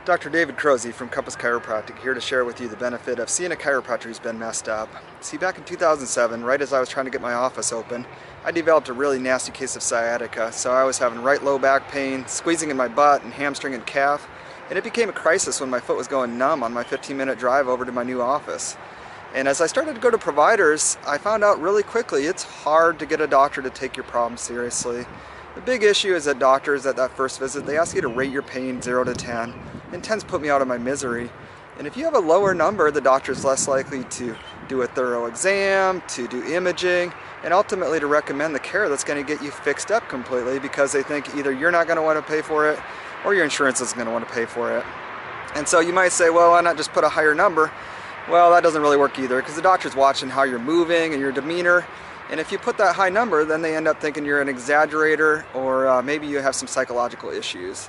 Dr. David Crozy from Compass Chiropractic here to share with you the benefit of seeing a chiropractor who's been messed up. See, back in 2007, right as I was trying to get my office open, I developed a really nasty case of sciatica. So I was having right low back pain, squeezing in my butt and hamstring and calf, and it became a crisis when my foot was going numb on my 15-minute drive over to my new office. And as I started to go to providers, I found out really quickly it's hard to get a doctor to take your problem seriously. The big issue is that doctors at that first visit, they ask you to rate your pain 0 to 10, and 10's put me out of my misery. And if you have a lower number, the doctor's less likely to do a thorough exam, to do imaging, and ultimately to recommend the care that's going to get you fixed up completely, because they think either you're not going to want to pay for it or your insurance isn't going to want to pay for it. And so you might say, well, why not just put a higher number? Well, that doesn't really work either, because the doctor's watching how you're moving and your demeanor. And if you put that high number, then they end up thinking you're an exaggerator, or maybe you have some psychological issues.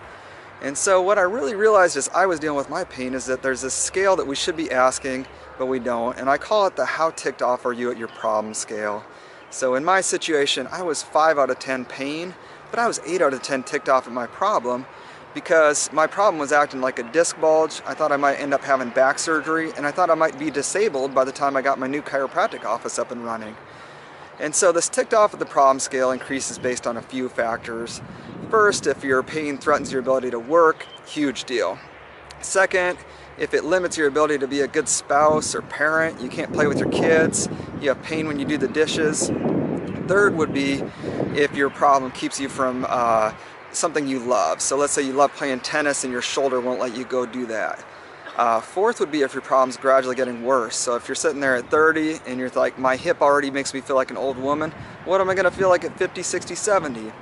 And so what I really realized as I was dealing with my pain is that there's this scale that we should be asking, but we don't. And I call it the how ticked off are you at your problem scale. So in my situation, I was 5 out of 10 pain, but I was 8 out of 10 ticked off at my problem, because my problem was acting like a disc bulge. I thought I might end up having back surgery, and I thought I might be disabled by the time I got my new chiropractic office up and running. And so this ticked off at the problem scale increases based on a few factors. First, if your pain threatens your ability to work, huge deal. Second, if it limits your ability to be a good spouse or parent, you can't play with your kids, you have pain when you do the dishes. Third would be if your problem keeps you from something you love. So let's say you love playing tennis and your shoulder won't let you go do that. Fourth would be if your problem's gradually getting worse. So if you're sitting there at 30 and you're like, my hip already makes me feel like an old woman, what am I going to feel like at 50, 60, 70?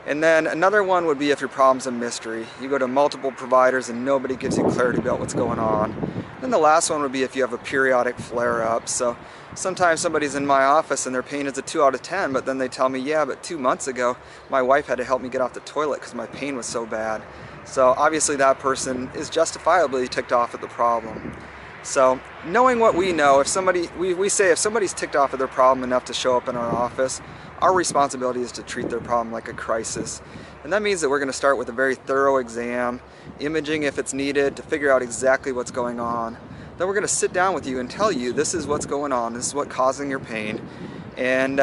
And then another one would be if your problem's a mystery. You go to multiple providers and nobody gives you clarity about what's going on. Then the last one would be if you have a periodic flare-up. So sometimes somebody's in my office and their pain is a 2 out of 10, but then they tell me, yeah, but 2 months ago, my wife had to help me get off the toilet because my pain was so bad. So obviously that person is justifiably ticked off at the problem. So knowing what we know, if somebody, we say if somebody's ticked off at their problem enough to show up in our office, our responsibility is to treat their problem like a crisis. And that means that we're going to start with a very thorough exam, imaging if it's needed to figure out exactly what's going on. Then we're going to sit down with you and tell you this is what's going on, this is what's causing your pain, and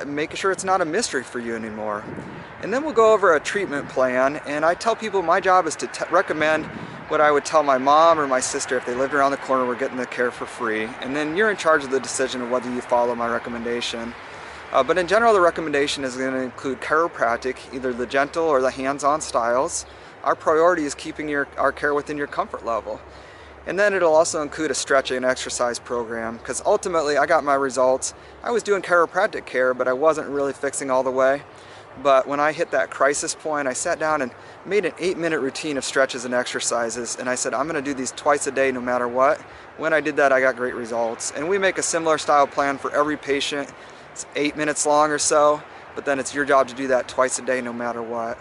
make sure it's not a mystery for you anymore. And then we'll go over a treatment plan, and I tell people my job is to recommend what I would tell my mom or my sister if they lived around the corner. We're getting the care for free, and then you're in charge of the decision of whether you follow my recommendation. But in general, the recommendation is going to include chiropractic, either the gentle or the hands-on styles. Our priority is keeping our care within your comfort level. And then it'll also include a stretching and exercise program, because ultimately I got my results. I was doing chiropractic care, but I wasn't really fixing all the way. But when I hit that crisis point, I sat down and made an 8-minute routine of stretches and exercises, and I said, I'm going to do these twice a day no matter what. When I did that, I got great results. And we make a similar style plan for every patient. It's 8 minutes long or so, but then it's your job to do that twice a day no matter what.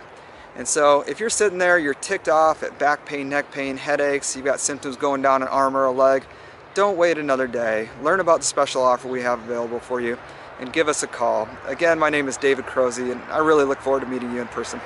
And so if you're sitting there, you're ticked off at back pain, neck pain, headaches, you've got symptoms going down an arm or a leg, don't wait another day. Learn about the special offer we have available for you and give us a call. Again, my name is David Crozy, and I really look forward to meeting you in person.